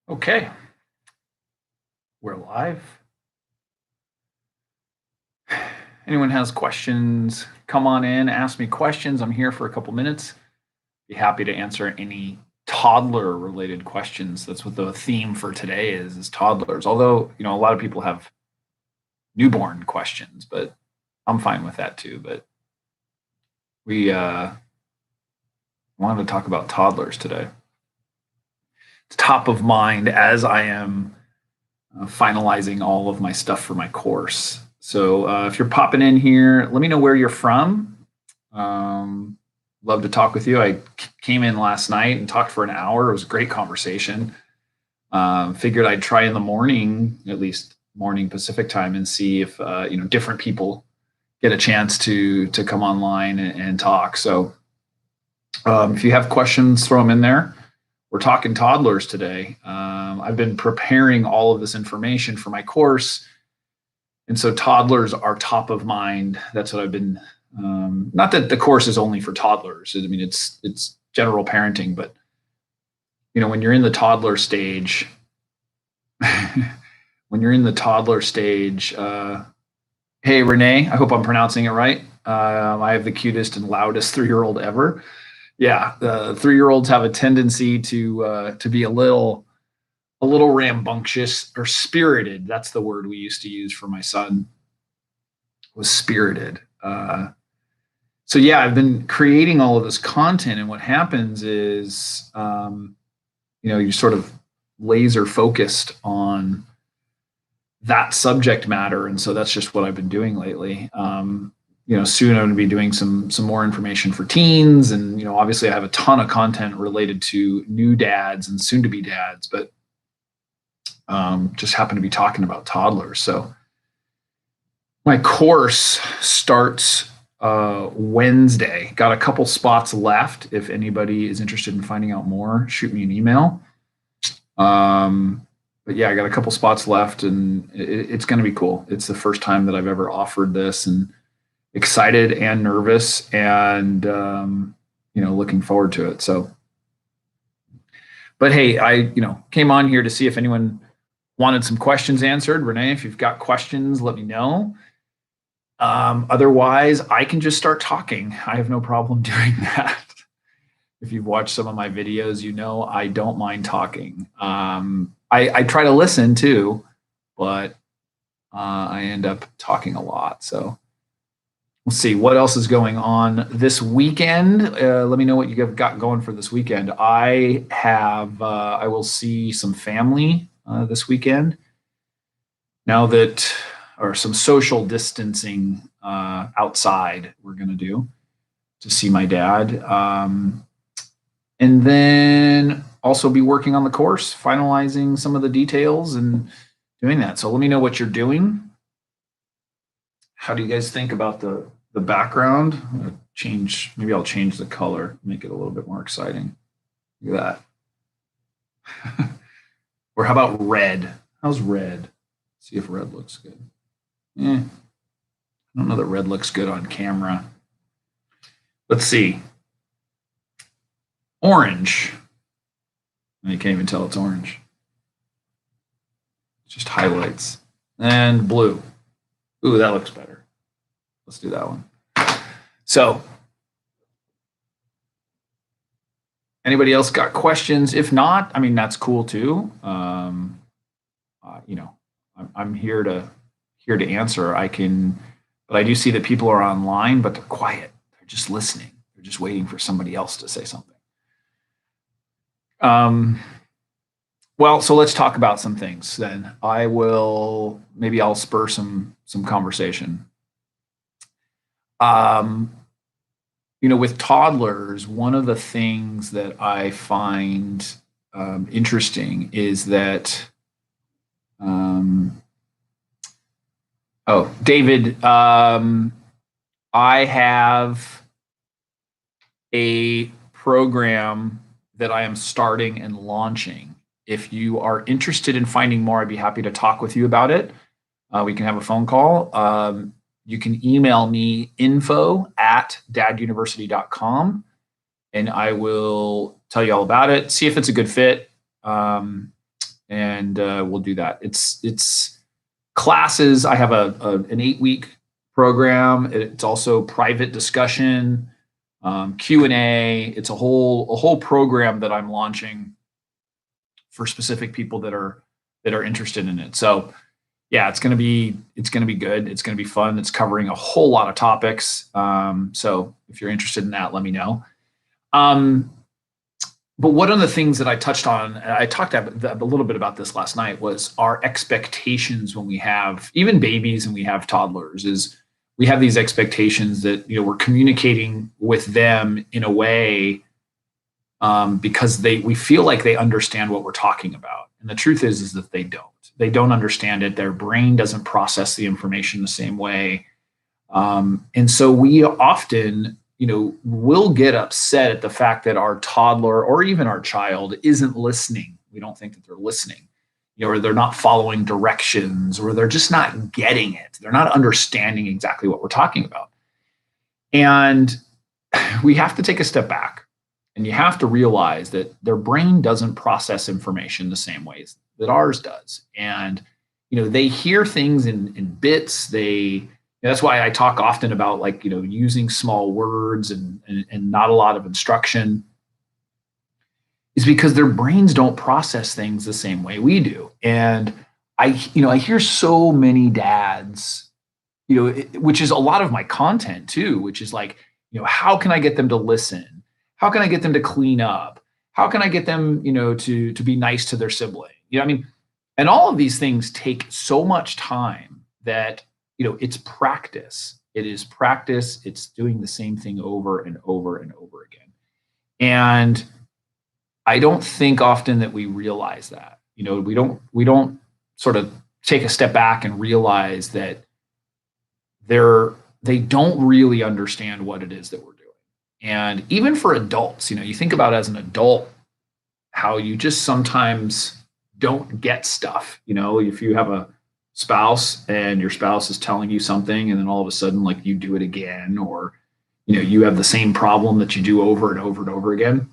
Okay, we're live. Anyone has questions, come on in, ask me questions. I'm here for a couple minutes. Be happy to answer any toddler related questions. That's what the theme for today is toddlers. Although, a lot of people have newborn questions, but I'm fine with that too. But we wanted to talk about toddlers today. It's top of mind as I am finalizing all of my stuff for my course. So if you're popping in here, let me know where you're from. Love to talk with you. I came in last night and talked for an hour. It was a great conversation. Figured I'd try in the morning, at least morning Pacific time, and see if different people get a chance to come online and talk. So if you have questions, throw them in there. We're talking toddlers today. I've been preparing all of this information for my course. And so toddlers are top of mind. That's what I've been, not that the course is only for toddlers. I mean, it's general parenting, but when you're in the toddler stage, hey, Renee, I hope I'm pronouncing it right. I have the cutest and loudest 3-year-old ever. Yeah, the 3-year-olds have a tendency to be a little rambunctious or spirited. That's the word we used to use for my son, was spirited. So yeah, I've been creating all of this content, and what happens is, you're sort of laser focused on that subject matter, and so that's just what I've been doing lately. Soon I'm going to be doing some more information for teens, and obviously I have a ton of content related to new dads and soon to be dads, but just happen to be talking about toddlers. So my course starts Wednesday. Got a couple spots left. If anybody is interested in finding out more, shoot me an email. But yeah, I got a couple spots left, and it's going to be cool. It's the first time that I've ever offered this, and excited and nervous, and looking forward to it. So, but hey, I came on here to see if anyone wanted some questions answered. Renee, if you've got questions, let me know. Otherwise, I can just start talking. I have no problem doing that. If you've watched some of my videos, I don't mind talking. I try to listen too, but I end up talking a lot. So we'll see what else is going on this weekend. Let me know what you have got going for this weekend. I will see some family this weekend. Now that, or some social distancing outside we're going to do to see my dad. And then also be working on the course, finalizing some of the details and doing that. So let me know what you're doing. How do you guys think about the background? Maybe I'll change the color, make it a little bit more exciting. Look at that. Or how about red? How's red? See if red looks good. I don't know that red looks good on camera. Let's see. Orange. You can't even tell it's orange. It's just highlights. And blue. Ooh, that looks better. Let's do that one. So, anybody else got questions? If not, that's cool too. I'm here to answer. But I do see that people are online, but they're quiet. They're just listening. They're just waiting for somebody else to say something. Well, so let's talk about some things then. Maybe I'll spur some conversation. With toddlers, one of the things that I find interesting is that, David, I have a program that I am starting and launching. If you are interested in finding more, I'd be happy to talk with you about it. We can have a phone call. You can email me info@daduniversity.com, and I will tell you all about it. See if it's a good fit. and we'll do that. It's classes. I have an 8-week program. It's also private discussion, Q&A. It's a whole program that I'm launching for specific people that are interested in it. So yeah, it's gonna be good. It's gonna be fun. It's covering a whole lot of topics. So if you're interested in that, let me know. Um, but one of the things that I touched on, and I talked a little bit about this last night, was our expectations when we have even babies and we have toddlers. Is we have these expectations that we're communicating with them in a way because we feel like they understand what we're talking about, and the truth is that they don't. They don't understand it. Their brain doesn't process the information the same way, and so we often will get upset at the fact that our toddler or even our child isn't listening. We don't think that they're listening, or they're not following directions, or they're just not getting it. They're not understanding exactly what we're talking about. And we have to take a step back, and you have to realize that their brain doesn't process information the same ways that ours does. And they hear things in bits. That's why I talk often about using small words and not a lot of instruction, is because their brains don't process things the same way we do. And I hear so many dads, which is a lot of my content too, which is like, how can I get them to listen? How can I get them to clean up? How can I get them, to be nice to their sibling? I mean, and all of these things take so much time that, it's practice. It is practice. It's doing the same thing over and over and over again. And I don't think often that we realize that. We don't sort of take a step back and realize that they don't really understand what it is that we're doing. And even for adults, you think about as an adult how you just sometimes don't get stuff. If you have a spouse and your spouse is telling you something and then all of a sudden you do it again, or you have the same problem that you do over and over and over again.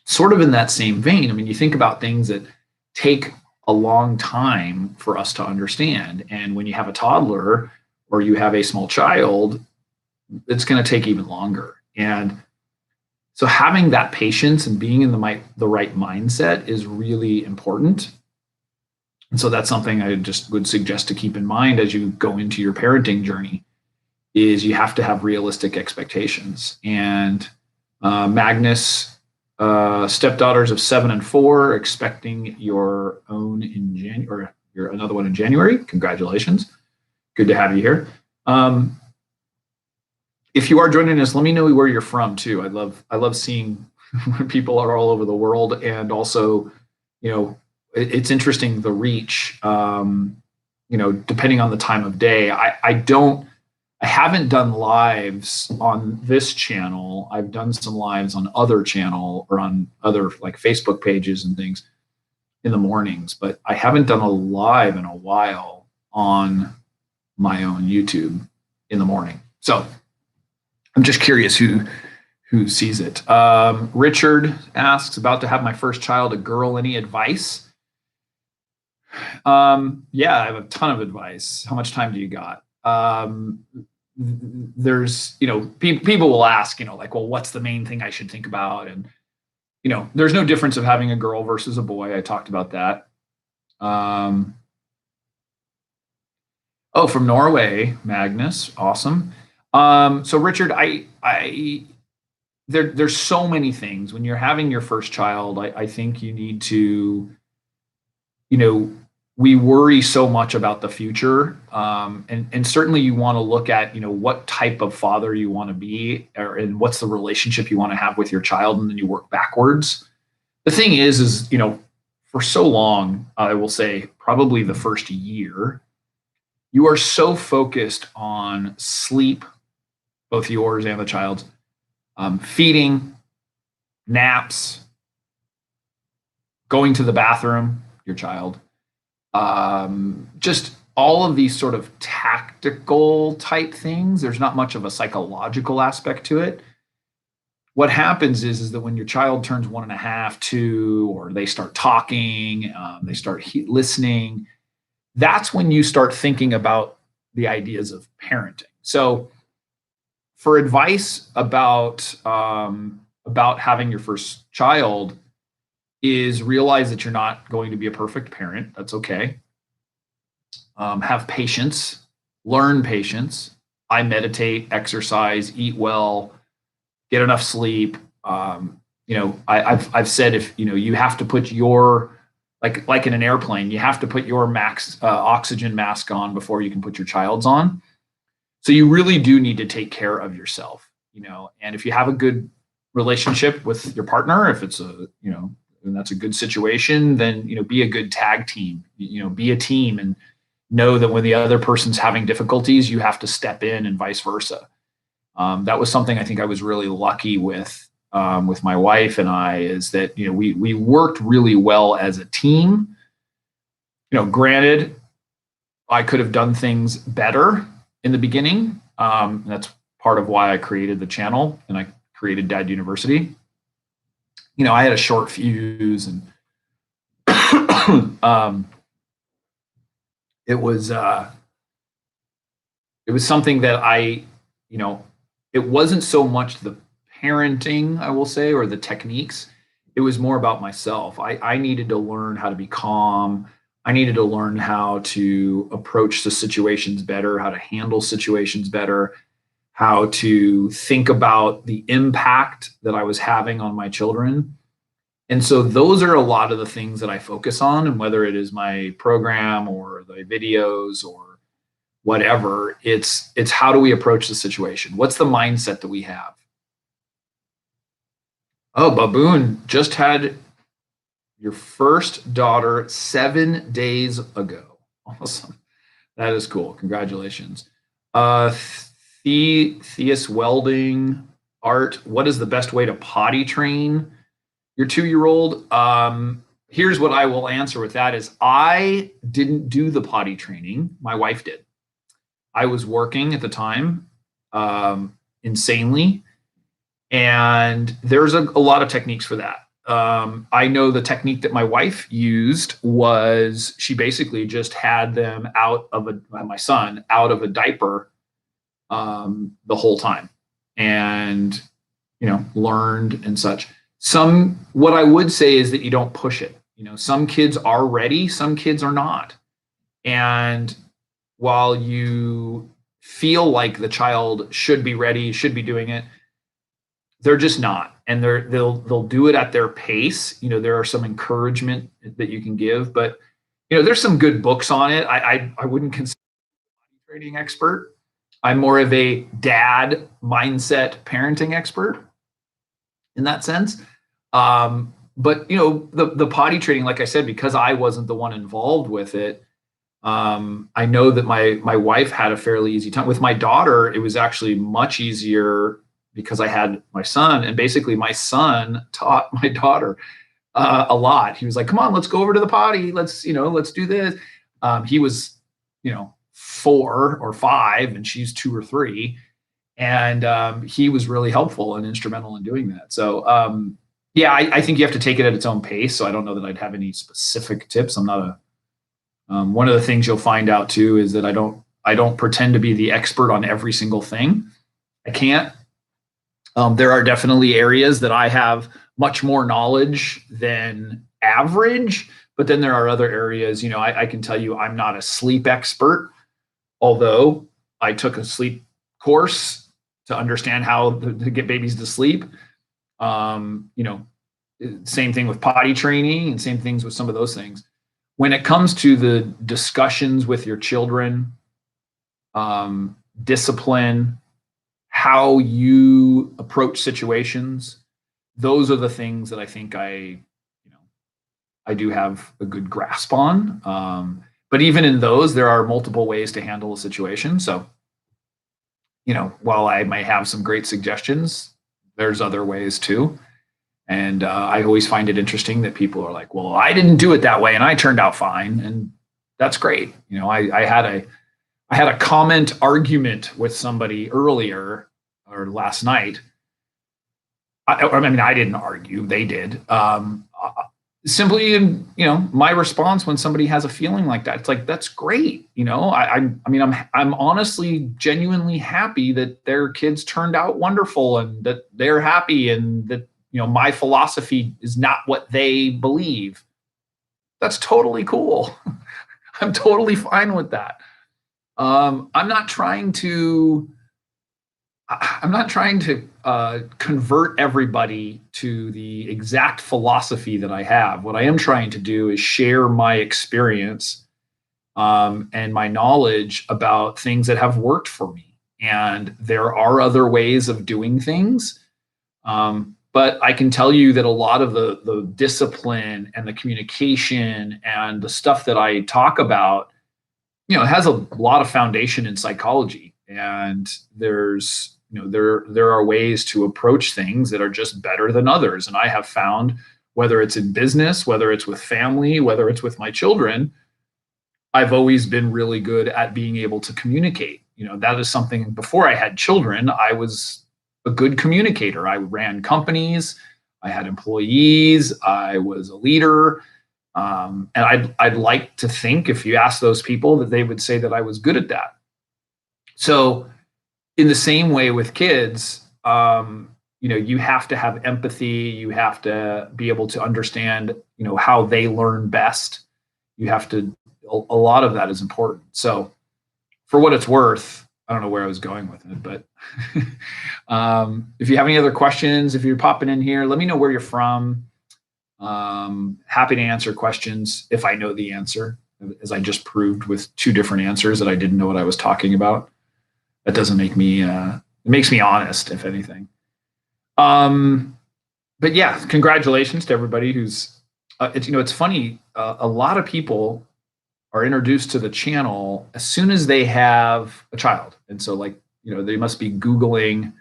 Sort of in that same vein, I mean, you think about things that take a long time for us to understand. And when you have a toddler or you have a small child, it's going to take even longer. And so having that patience and being in the right mindset is really important. And so that's something I just would suggest to keep in mind as you go into your parenting journey, is you have to have realistic expectations. And Magnus, stepdaughters of 7 and 4, expecting your own in January, or your another one in January. Congratulations. Good to have you here. If you are joining us, let me know where you're from too. I love seeing when people are all over the world, and also, it's interesting the reach. Depending on the time of day. I haven't done lives on this channel. I've done some lives on other channel or on other Facebook pages and things in the mornings, but I haven't done a live in a while on my own YouTube in the morning. So I'm just curious who sees it. Richard asks, about to have my first child, a girl, any advice? Yeah, I have a ton of advice. How much time do you got? There's, people will ask, well, what's the main thing I should think about? And, there's no difference of having a girl versus a boy. I talked about that. From Norway, Magnus. Awesome. So Richard, there's so many things when you're having your first child. I think you need to, we worry so much about the future. And certainly you want to look at, what type of father you want to be, and what's the relationship you want to have with your child. And then you work backwards. The thing is, for so long, I will say probably the first year, you are so focused on sleep, both yours and the child's, feeding, naps, going to the bathroom, your child, just all of these sort of tactical type things. There's not much of a psychological aspect to it. what happens is that when your child turns 1.5, 2, or they start talking, they start listening, that's when you start thinking about the ideas of parenting. So for advice about having your first child is realize that you're not going to be a perfect parent. That's okay. Have patience, learn patience. I meditate, exercise, eat well, get enough sleep. I've said, if you have to put your, like in an airplane, you have to put your max oxygen mask on before you can put your child's on. So you really do need to take care of yourself, and if you have a good relationship with your partner, if it's and that's a good situation, then, be a good tag team, be a team, and know that when the other person's having difficulties, you have to step in, and vice versa. That was something I think I was really lucky with my wife and I, is that, we worked really well as a team. Granted, I could have done things better in the beginning. That's part of why I created the channel and I created Dad University. I had a short fuse, and it was something that it wasn't so much the parenting, I will say, or the techniques. It was more about myself. I needed to learn how to be calm. I needed to learn how to approach the situations better, how to handle situations better, how to think about the impact that I was having on my children. And so those are a lot of the things that I focus on. And whether it is my program or the videos or whatever, it's how do we approach the situation? What's the mindset that we have? Oh, Baboon just had your first daughter 7 days ago. Awesome. That is cool. Congratulations. Theus Welding Art, what is the best way to potty train your 2-year-old? Here's what I will answer with that is I didn't do the potty training. My wife did. I was working at the time, insanely. And there's a lot of techniques for that. I know the technique that my wife used was she basically just had them my son out of a diaper the whole time, and learned and such. What I would say is that you don't push it. Some kids are ready, some kids are not. And while you feel like the child should be ready, should be doing it, they're just not. And they'll do it at their pace. There are some encouragement that you can give, but there's some good books on it. I wouldn't consider a training expert. I'm more of a dad mindset parenting expert in that sense. But the potty training, like I said, because I wasn't the one involved with it, I know that my wife had a fairly easy time. With my daughter, it was actually much easier because I had my son, and basically my son taught my daughter a lot. He was like, "Come on, let's go over to the potty. Let's do this." He was 4 or 5, and she's 2 or 3, and he was really helpful and instrumental in doing that. So yeah, I think you have to take it at its own pace. So I don't know that I'd have any specific tips. I'm not one of the things you'll find out too is that I don't pretend to be the expert on every single thing. I can't. There are definitely areas that I have much more knowledge than average, but then there are other areas, I can tell you I'm not a sleep expert, although I took a sleep course to understand how to get babies to sleep. Same thing with potty training and same things with some of those things. When it comes to the discussions with your children, discipline, how you approach situations, those are the things that I think I do have a good grasp on. But even in those, there are multiple ways to handle a situation. So, while I might have some great suggestions, there's other ways too. And I always find it interesting that people are like, "Well, I didn't do it that way, and I turned out fine," and that's great. I had a comment argument with somebody earlier or last night, I mean, I didn't argue; they did. Simply, my response when somebody has a feeling like that, it's like, that's great. I'm honestly, genuinely happy that their kids turned out wonderful and that they're happy and that my philosophy is not what they believe. That's totally cool. I'm totally fine with that. I'm not trying to convert everybody to the exact philosophy that I have. What I am trying to do is share my experience and my knowledge about things that have worked for me. And there are other ways of doing things. But I can tell you that a lot of the discipline and the communication and the stuff that I talk about, it has a lot of foundation in psychology. And there are ways to approach things that are just better than others. And I have found, whether it's in business, whether it's with family, whether it's with my children, I've always been really good at being able to communicate. That is something. Before I had children, I was a good communicator. I ran companies, I had employees, I was a leader. And I'd like to think, if you ask those people, that they would say that I was good at that. So in the same way with kids, you have to have empathy. You have to be able to understand, how they learn best. A lot of that is important. So for what it's worth, I don't know where I was going with it, but if you have any other questions, if you're popping in here, let me know where you're from. Happy to answer questions if I know the answer, as I just proved with 2 different answers that I didn't know what I was talking about. That doesn't make me, it makes me honest, if anything. But yeah, congratulations to everybody who's, it's funny. A lot of people are introduced to the channel as soon as they have a child. And so they must be Googling,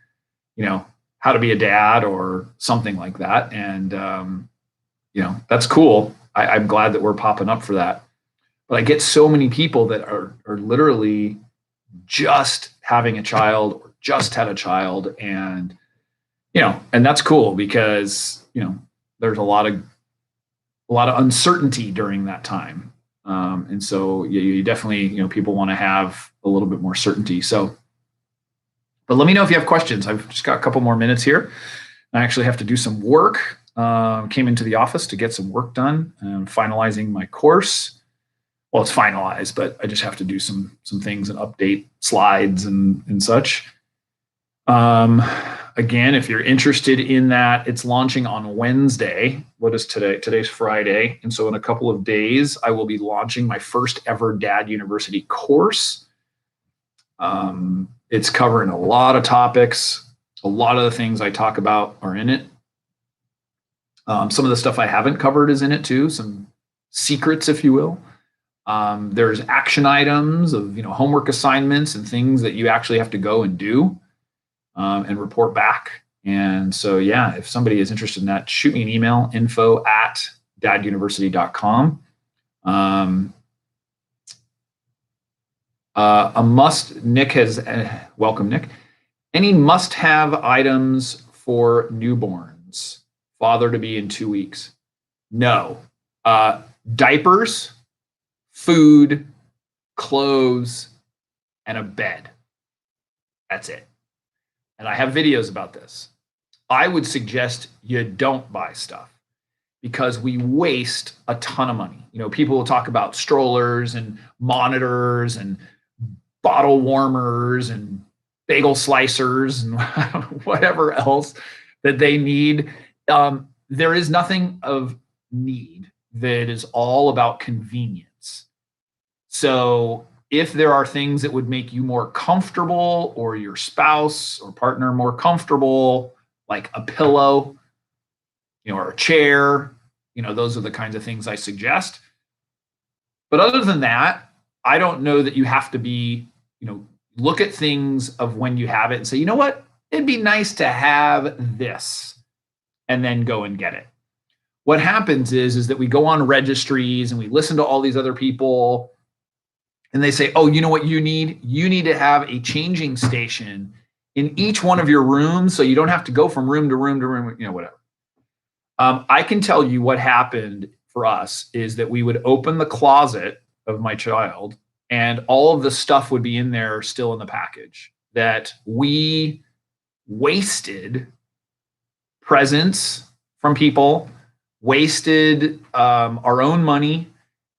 how to be a dad or something like that. And, that's cool. I'm glad that we're popping up for that. But I get so many people that are literally just having a child or just had a child. And, and that's cool because, there's a lot of uncertainty during that time. And so you definitely, people want to have a little bit more certainty. So, but let me know if you have questions. I've just got a couple more minutes here. I actually have to do some work. Came into the office to get some work done. I'm finalizing my course. Well, it's finalized, but I just have to do some things and update slides and such. Again, if you're interested in that, it's launching on Wednesday. What is today? Today's Friday. And so in a couple of days, I will be launching my first ever Dad University course. It's covering a lot of topics. A lot of the things I talk about are in it. Some of the stuff I haven't covered is in it too. Some secrets, if you will. There's action items of, homework assignments and things that you actually have to go and do. And report back. And so, yeah, if somebody is interested in that, shoot me an email, info@daduniversity.com. Nick has, welcome, Nick. Any must-have items for newborns? Father to be in 2 weeks? No. Diapers, food, clothes, and a bed. That's it. And I have videos about this. I would suggest you don't buy stuff because we waste a ton of money. People will talk about strollers and monitors and bottle warmers and bagel slicers and whatever else that they need. There is nothing of need. That is all about convenience. So if there are things that would make you more comfortable or your spouse or partner more comfortable, like a pillow, or a chair, those are the kinds of things I suggest. But other than that, I don't know that you have to be, look at things of when you have it and say, you know what, it'd be nice to have this, and then go and get it. What happens is that we go on registries and we listen to all these other people. And they say, oh, you know what you need? You need to have a changing station in each one of your rooms, so you don't have to go from room to room to room, whatever. I can tell you what happened for us is that we would open the closet of my child and all of the stuff would be in there still in the package, that we wasted presents from people, wasted our own money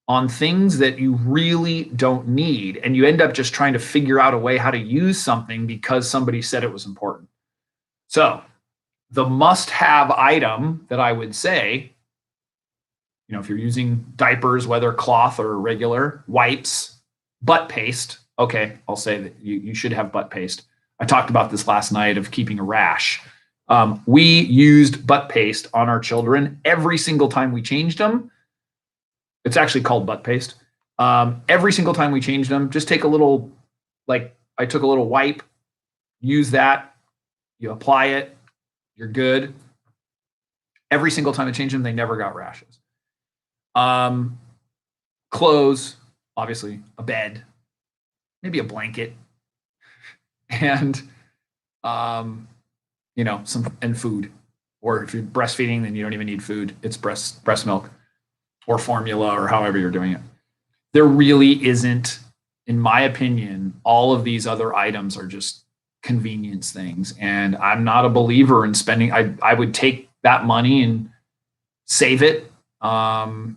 on things that you really don't need. And you end up just trying to figure out a way how to use something because somebody said it was important. So the must-have item that I would say, if you're using diapers, whether cloth or regular, wipes, butt paste. Okay, I'll say that you should have butt paste. I talked about this last night of keeping a rash. We used butt paste on our children every single time we changed them. It's actually called butt paste. Every single time we changed them, just take a little, I took a little wipe, use that, you apply it, you're good. Every single time I changed them, they never got rashes. Clothes, obviously, a bed, maybe a blanket, and and food. Or if you're breastfeeding, then you don't even need food. It's breast milk or formula or however you're doing it. There really isn't, in my opinion, all of these other items are just convenience things. And I'm not a believer in spending. I would take that money and save it, and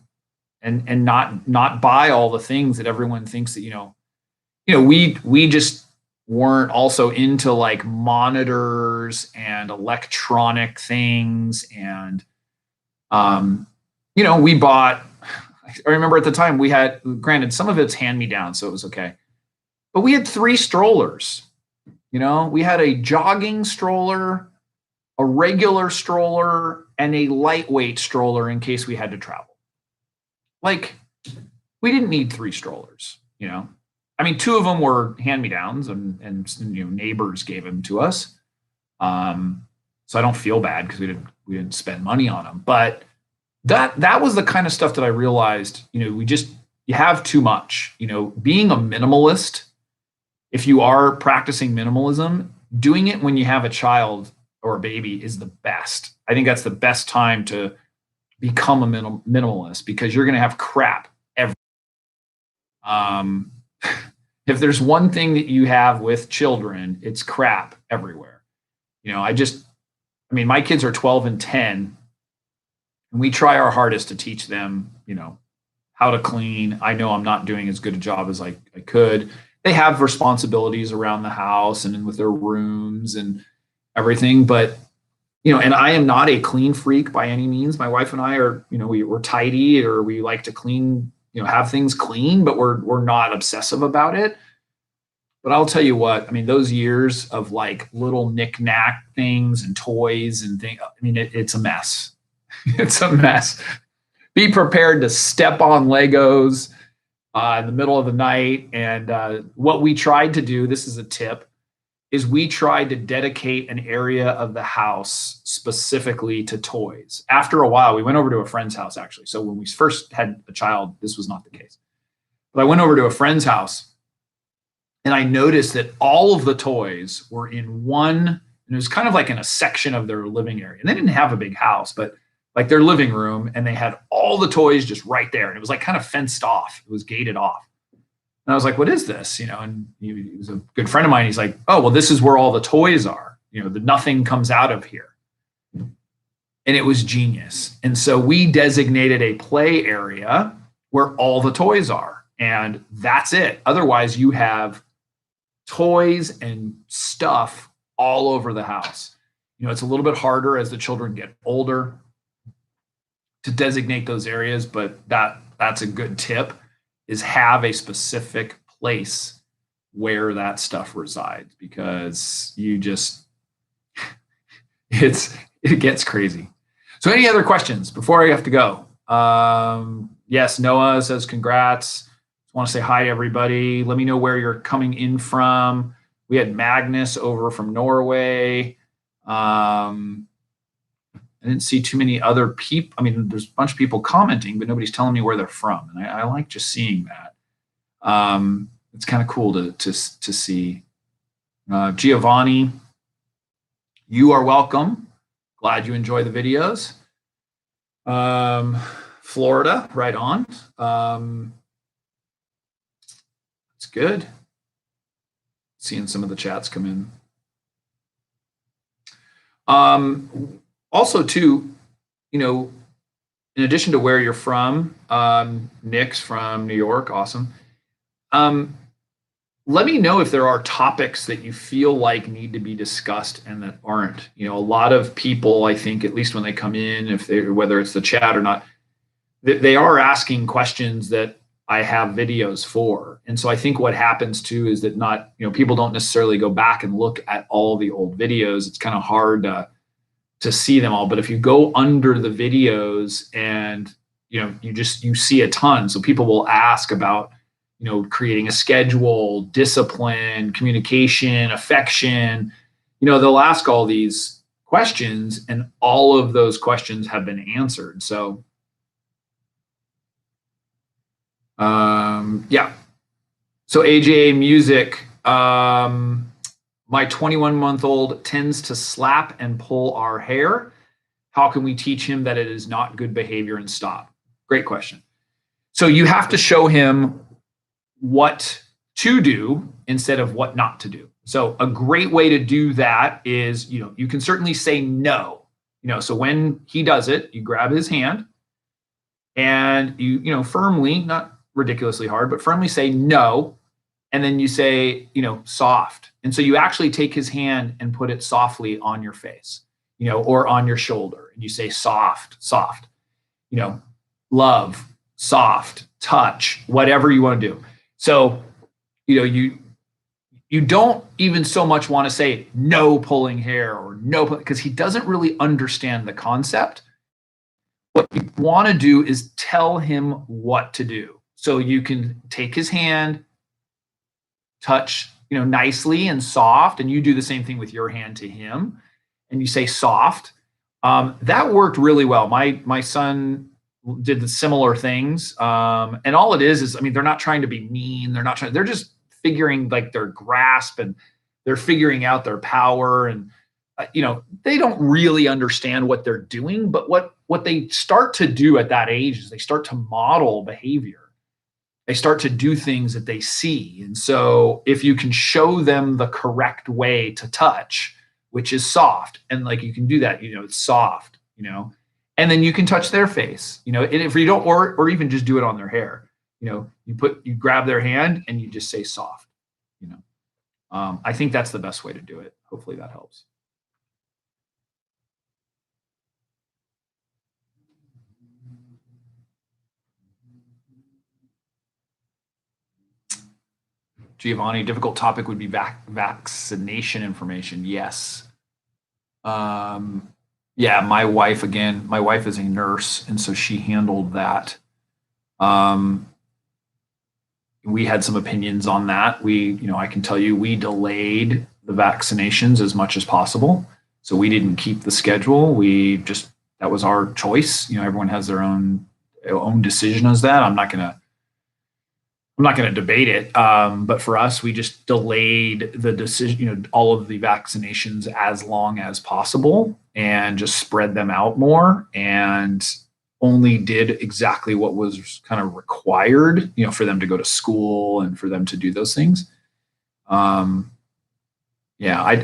not buy all the things that everyone thinks that, we just weren't also into like monitors and electronic things. And, we bought, I remember at the time we had, granted, some of it's hand-me-down, so it was okay. But we had 3 strollers. We had a jogging stroller, a regular stroller, and a lightweight stroller in case we had to travel. Like, we didn't need 3 strollers, I mean, 2 of them were hand-me-downs and neighbors gave them to us. So I don't feel bad because we didn't spend money on them. But that was the kind of stuff that I realized, you have too much. Being a minimalist, if you are practicing minimalism, doing it when you have a child or a baby is the best. I think that's the best time to become a minimalist because you're going to have crap every. If there's one thing that you have with children, it's crap everywhere. My kids are 12 and 10, and we try our hardest to teach them, how to clean. I know I'm not doing as good a job as I could. They have responsibilities around the house and with their rooms and everything, but and I am not a clean freak by any means. My wife and I are, we're tidy, or we like to clean, have things clean, but we're not obsessive about it. But I'll tell you what, those years of like little knick-knack things and toys and things, it's a mess. It's a mess. Be prepared to step on Legos in the middle of the night. And what we tried to do, this is a tip, is we tried to dedicate an area of the house specifically to toys. After a while, we went over to a friend's house, actually. So when we first had a child, this was not the case. But I went over to a friend's house, and I noticed that all of the toys were in one, and it was kind of like in a section of their living area. And they didn't have a big house, but like their living room, and they had all the toys just right there. And it was like kind of fenced off. It was gated off. And I was like, what is this? And he was a good friend of mine. He's like, oh, well, this is where all the toys are. Nothing comes out of here. And it was genius. And so we designated a play area where all the toys are. And that's it. Otherwise, you have toys and stuff all over the house. It's a little bit harder as the children get older to designate those areas, but that's a good tip, is have a specific place where that stuff resides, because it gets crazy. So any other questions before I have to go? Yes, Noah says congrats. I want to say hi to everybody. Let me know where you're coming in from. We had Magnus over from Norway. I didn't see too many other people. There's a bunch of people commenting, but nobody's telling me where they're from. And I like just seeing that. It's kind of cool to see. Giovanni, You are welcome. Glad you enjoy the videos. Florida, right on. It's good. Seeing some of the chats come in. Also, too, you know, in addition to where you're from, Nick's from New York, awesome. Let me know if there are topics that you feel like need to be discussed and that aren't. You know, a lot of people, I think, at least when they come in, if they, whether it's the chat or not, they are asking questions that I have videos for. And so I think what happens too is that not, you know, people don't necessarily go back and look at all the old videos. It's kind of hard to see them all. But if you go under the videos and, you know, you see a ton. So people will ask about, you know, creating a schedule, discipline, communication, affection. You know, they'll ask all these questions and all of those questions have been answered. So yeah. So AJA music, my 21-month-old tends to slap and pull our hair. How can we teach him that it is not good behavior and stop? Great question. So you have to show him what to do instead of what not to do. So a great way to do that is, you know, you can certainly say no. You know, so when he does it, you grab his hand and you know, firmly, not ridiculously hard, but firmly say no. And then you say, you know, soft. And so you actually take his hand and put it softly on your face, you know, or on your shoulder. And you say soft, soft, you know, love, soft, touch, whatever you want to do. So, you know, you don't even so much want to say no pulling hair or no, because he doesn't really understand the concept. What you want to do is tell him what to do. So you can take his hand, touch, you know, nicely and soft, and you do the same thing with your hand to him, and you say soft. That worked really well. My son did the similar things, and all it is, I mean, they're not trying to be mean. They're just figuring like their grasp, and they're figuring out their power, and you know, they don't really understand what they're doing, but what they start to do at that age is they start to model behavior. They start to do things that they see. And so if you can show them the correct way to touch, which is soft, and like you can do that, you know, it's soft, you know, and then you can touch their face, you know, and if you don't, or even just do it on their hair, you know, you grab their hand and you just say soft, you know. I think that's the best way to do it. Hopefully that helps. Giovanni, difficult topic would be vaccination information. Yes. Yeah, my wife is a nurse, and so she handled that. We had some opinions on that. You know, I can tell you we delayed the vaccinations as much as possible. So we didn't keep the schedule. That was our choice. You know, everyone has their own decision as that. I'm not going to debate it. But for us, we just delayed the decision, you know, all of the vaccinations as long as possible and just spread them out more, and only did exactly what was kind of required, you know, for them to go to school and for them to do those things. Yeah,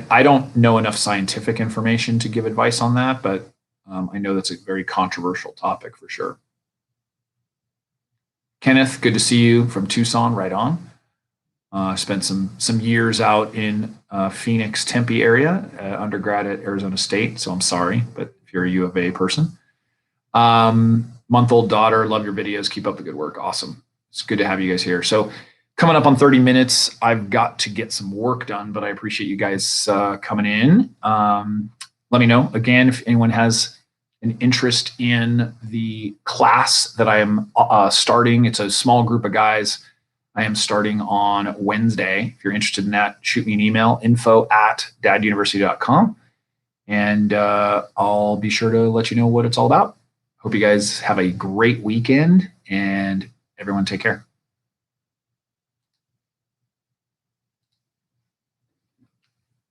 I don't know enough scientific information to give advice on that, but I know that's a very controversial topic for sure. Kenneth, good to see you from Tucson, right on. Spent some years out in Phoenix, Tempe area, undergrad at Arizona State. So I'm sorry, but if you're a U of A person. Month-old daughter, love your videos. Keep up the good work. Awesome. It's good to have you guys here. So coming up on 30 minutes, I've got to get some work done, but I appreciate you guys coming in. Let me know again if anyone has an interest in the class that I am starting. It's a small group of guys. I am starting on Wednesday. If you're interested in that, shoot me an email, info@daduniversity.com, and I'll be sure to let you know what it's all about. Hope you guys have a great weekend, and everyone take care.